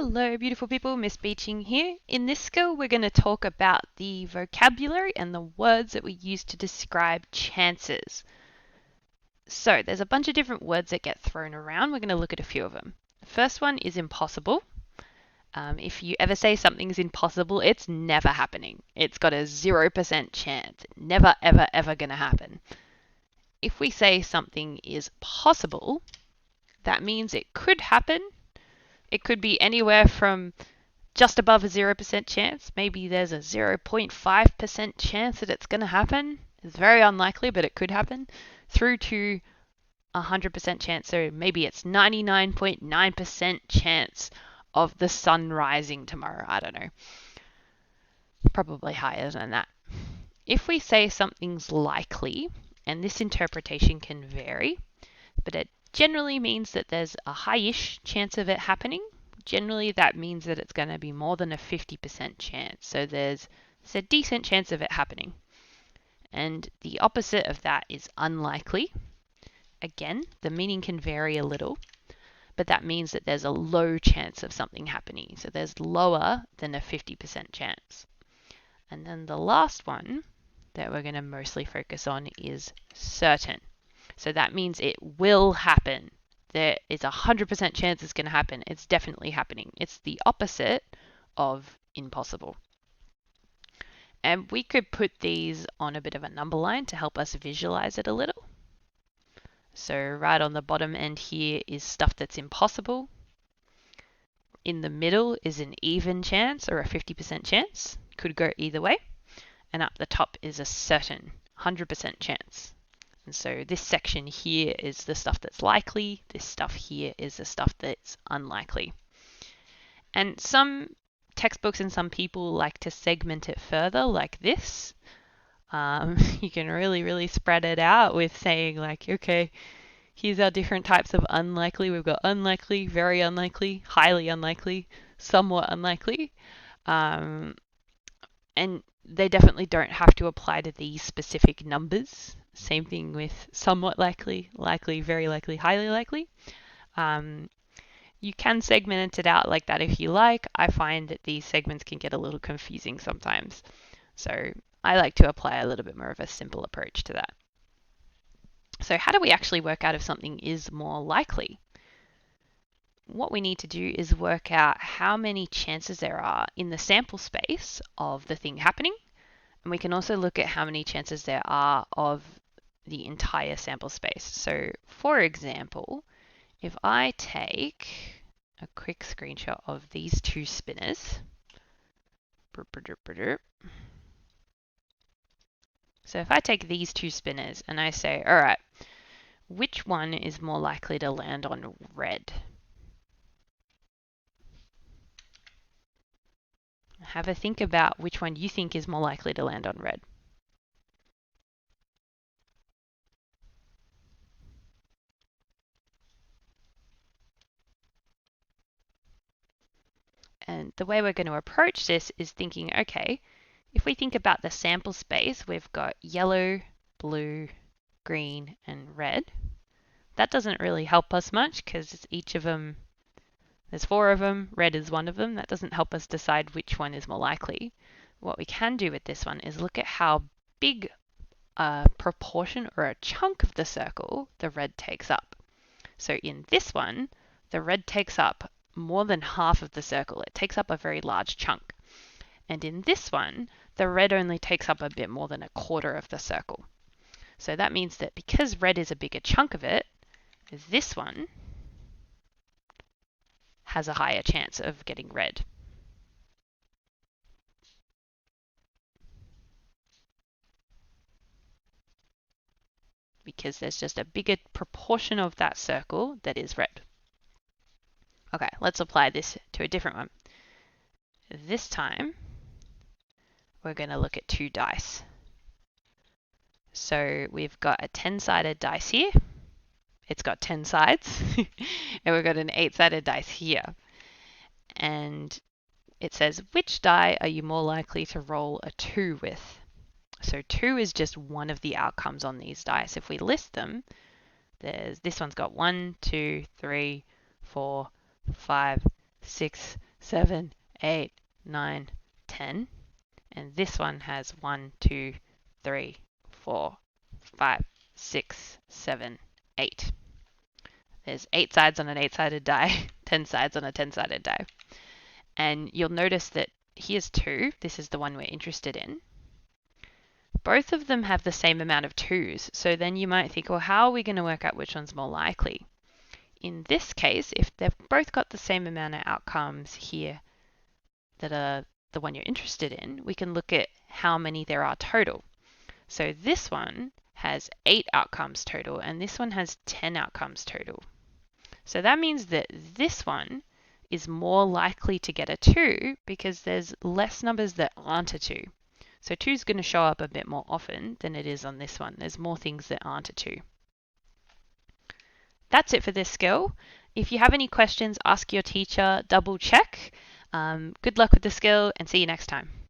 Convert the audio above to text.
Hello beautiful people, Miss Beeching here. In this skill we're going to talk about the vocabulary and the words that we use to describe chances. So there's a bunch of different words that get thrown around. We're going to look at a few of them. The first one is impossible. If you ever say something's impossible, it's never happening. It's got a 0% chance. Never ever ever going to happen. If we say something is possible, that means it could happen. It could be anywhere from just above a 0% chance. Maybe there's a 0.5% chance that it's going to happen. It's very unlikely, but it could happen. Through to 100% chance. So maybe it's 99.9% chance of the sun rising tomorrow. I don't know. Probably higher than that. If we say something's likely, and this interpretation can vary, but it generally means that there's a high-ish chance of it happening. Generally, that means that it's going to be more than a 50% chance. So there's a decent chance of it happening. And the opposite of that is unlikely. Again, the meaning can vary a little, but that means that there's a low chance of something happening. So there's lower than a 50% chance. And then the last one that we're going to mostly focus on is certain. So that means it will happen. There is a 100% chance it's going to happen. It's definitely happening. It's the opposite of impossible. And we could put these on a bit of a number line to help us visualize it a little. So right on the bottom end here is stuff that's impossible. In the middle is an even chance or a 50% chance. Could go either way. And up the top is a certain 100% chance. And so this section here is the stuff that's likely. This stuff here is the stuff that's unlikely. And some textbooks and some people like to segment it further like this. You can really spread it out with saying like, okay, here's our different types of unlikely. We've got unlikely, very unlikely, highly unlikely, somewhat unlikely. And they definitely don't have to apply to these specific numbers. Same thing with somewhat likely, likely, very likely, highly likely. You can segment it out like that if you like. I find that these segments can get a little confusing sometimes. So I like to apply a little bit more of a simple approach to that. So how do we actually work out if something is more likely? What we need to do is work out how many chances there are in the sample space of the thing happening. And we can also look at how many chances there are of the entire sample space. So for example, if I take a quick screenshot of these two spinners, so if I take these two spinners and I say, all right, which one is more likely to land on red? Have a think about which one you think is more likely to land on red. And the way we're going to approach this is thinking, okay, if we think about the sample space, we've got yellow, blue, green, and red. That doesn't really help us much because each of them, there's 4 of them, red is one of them. That doesn't help us decide which one is more likely. What we can do with this one is look at how big a proportion or a chunk of the circle the red takes up. So in this one, the red takes up more than half of the circle. It takes up a very large chunk. And in this one, the red only takes up a bit more than a quarter of the circle. So that means that because red is a bigger chunk of it, this one has a higher chance of getting red. Because there's just a bigger proportion of that circle that is red. Okay, let's apply this to a different one. This time, we're going to look at 2 dice. So we've got a 10-sided dice here. It's got 10 sides. And we've got an 8-sided dice here. And it says, which die are you more likely to roll a 2 with? So 2 is just one of the outcomes on these dice. If we list them, this one's got 1, 2, 3, 4, 5, 6, 7, 8, 9, 10. And this one has 1, 2, 3, 4, 5, 6, 7, 8. There's 8 sides on an 8-sided die, 10 sides on a 10-sided die. And you'll notice that here's 2. This is the one we're interested in. Both of them have the same amount of 2s. So then you might think, well, how are we going to work out which one's more likely? In this case, if they've both got the same amount of outcomes here that are the one you're interested in, we can look at how many there are total. So this one has 8 outcomes total, and this one has 10 outcomes total. So that means that this one is more likely to get a 2 because there's less numbers that aren't a 2. So 2 is going to show up a bit more often than it is on this one. There's more things that aren't a 2. That's it for this skill. If you have any questions, ask your teacher, double check. Good luck with the skill and see you next time.